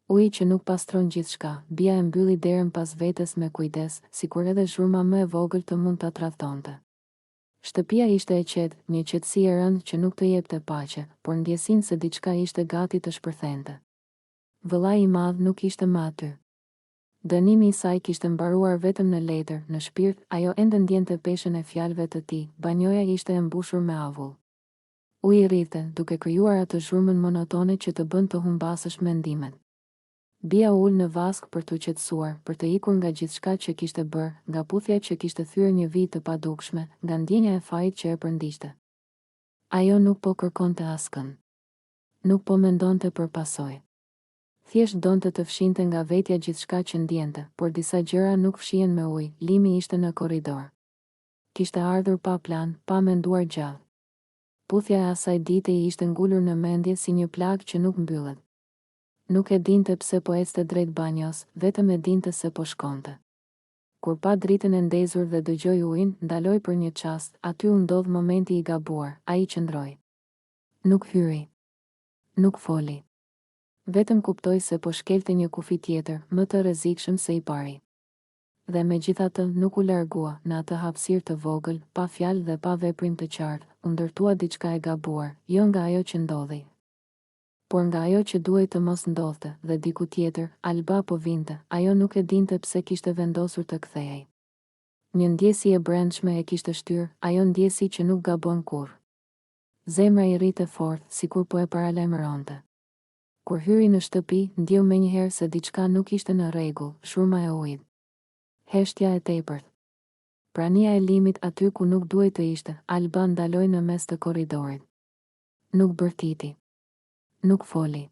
Uji që nuk pastron gjithçka, bia e mbylli derën pas vetes me kujdes, sikur edhe zhurma më e vogël të mund ta tradhtonte. Shtëpia ishte e qetë, një qetësi e rëndë që nuk të jepte paqe, por ndjesinë se diçka ishte gati të shpërthente. Vëllai i madh nuk ishte më aty. Dënimi i saj kishte mbaruar vetëm në letër, në shpirt, ajo ende ndjente peshën e fjalëve të tij, banjoja ishte e mbushur me avull. Uji rrite, duke krijuar atë zhurmën monotone që të bën të humbasësh mendimet. Bia ul në vask për t'u qetësuar, për të ikur nga gjithçka që kishte bërë, nga puthja që kishte thyer një vit të padukshme, nga ndjenja e fajit që e përndiqte. Ajo nuk po kërkonte askën. Nuk po mendonte për pasojë. Thjesht donte të fshinte nga vetja gjithçka që ndjente, por disa gjëra nuk fshihen me ujë. Limi ishte në korridor. Kishte ardhur pa plan, pa menduar gjallë. Puthja e asaj dite i ishte ngulur në mendje si një plagë që nuk mbyllet. Nuk e dinte pse po ecte drejt banjos, vetëm e dinte se po shkonte. Kur pa dritën e ndezur dhe dëgjoi ujin, ndaloi për një çast, aty u ndodh momenti i gabuar, ai qëndroi. Nuk hyri. Nuk foli. Vetëm kuptoi se po shkelte një kufi tjetër, më të rrezikshëm se i pari. Dhe megjithatë nuk u largua, në atë hapësirë të vogël, pa fjalë dhe pa veprim të qartë, u ndërtua diçka e gabuar, jo nga ajo që ndodhi, por nga ajo që duhej të mos ndodhte, dhe diku tjetër, Alba po vinte, ajo nuk e dinte pse kishte vendosur të kthehej. Një ndjesi e brendshme e kishte shtyr, ajo ndjesi që nuk gabon kurrë. Zemra i rrite fort, sikur po e paralajmëronte. Kur hyri në shtëpi, ndjeu menjëherë se diçka nuk ishte në rregull, shurma e ujit. Heshtja e tepërt. Prania e limit aty ku nuk duhej të ishte, Alba ndaloi në mes të korridorit. Nuk bërtiti. Nuk foli.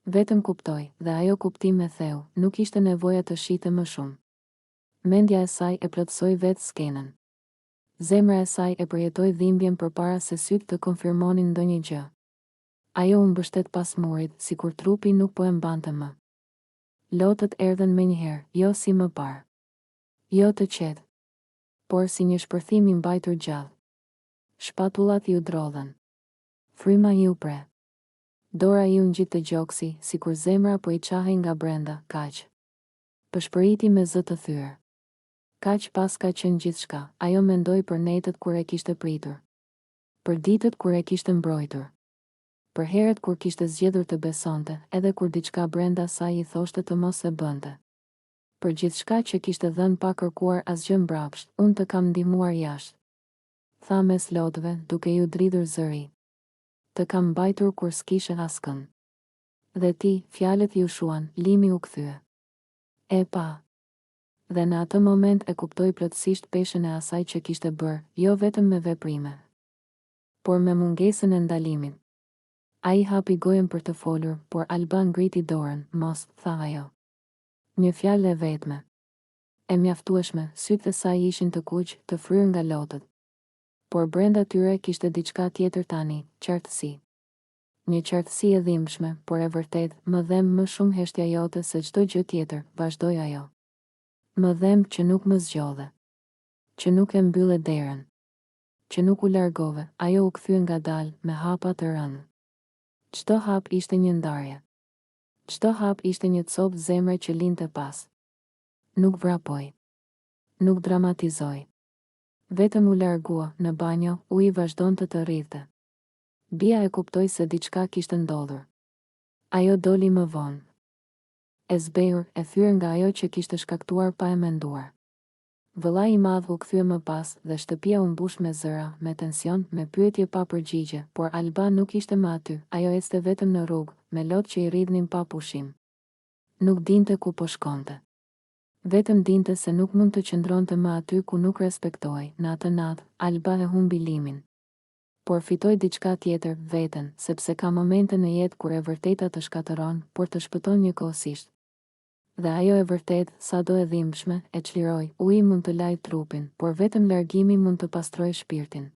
Vetëm kuptoi, dhe ajo kuptim me theu, nuk ishte nevoja të shite më shumë. Mendja e saj e plotësoi vetë skenën. Zemra e saj e përjetoi dhimbjen përpara se sytë të konfirmonin ndonjë gjë. Ajo u mbështet pas murit, sikur trupi nuk po e mbante më. Lotët erdhen menjëherë, jo si më parë. Jo të qetë, por si një shpërthim i mbajtur gjallë. Shpatullat ju drodhen. Fryma ju pre. Dora ju ngjit të gjoksi, sikur zemra po i qahej nga brenda, kaq. Pëshpëriti me zë të thyer. Kaq pas ka qenë gjithçka, ajo mendoi për netët kur e kishte pritur. Për ditët kur e kishte mbrojtur. Për herët kur kishte zgjedhur të besonte, edhe kur diçka brenda saj i thoshte të mos e bënte. Për gjithçka që kishte dhënë pa kërkuar asgjë mbrapsht, unë të kam ndihmuar jashtë. Tha mes lotëve, duke ju dridhur zëri. Të kam mbajtur kur s'kishe askën. Dhe ti, fjalët ju shuan, limi u kthye. E pa. Dhe në atë moment e kuptoi plotësisht peshën e asaj që kishte bërë, jo vetëm me veprime, por me mungesën e ndalimit. Ai hapi gojën për të folur, por Alba ngriti dorën, mos, tha ajo. Një fjalë e vetme. E mjaftueshme, sytë e saj ishin të kuq, të fryrë nga lotët. Por brenda tyre kishte diçka tjetër tani, qartësi. Një qartësi e dhimbshme, por e vërtet, më dhem më shumë heshtja jote se çdo gjë tjetër, vazhdoi ajo. Më dhem që nuk më zgjodhe. Që nuk e mbylle derën. Që nuk u largove, ajo u kthye ngadalë, me hapa të rënë. Çdo hap ishte një ndarje. Çdo hap ishte një copë zemre që linte pas. Nuk vrapoi. Nuk dramatizoi. Vetëm u largua, në banjo, uji vazhdonte të rrinte. Bia e kuptoi se diçka kishte ndodhur. Ajo doli më vonë. E zbehur, e thyer nga ajo që kishte shkaktuar pa e menduar. Vëllai i madh u kthye më pas dhe shtëpia u mbush me zëra, me tension, me pyetje pa përgjigje, por Alba nuk ishte më aty, ajo ecte vetëm në rrugë, me lotë që i rridhnin pa pushim. Nuk dinte ku po shkonte. Vetëm dinte se nuk mund të qëndronte më aty ku nuk respektohej. Në atë natë, Alba e humbi limin. Por fitoi diçka tjetër, veten, sepse ka momente në jetë kur e vërteta të shkatëron, por të shpëton njëkohësisht. Dhe ajo e vërtet, sado e dhimbshme, e çliroi, uji mund të lajë trupin, por vetëm largimi mund të pastrojë shpirtin.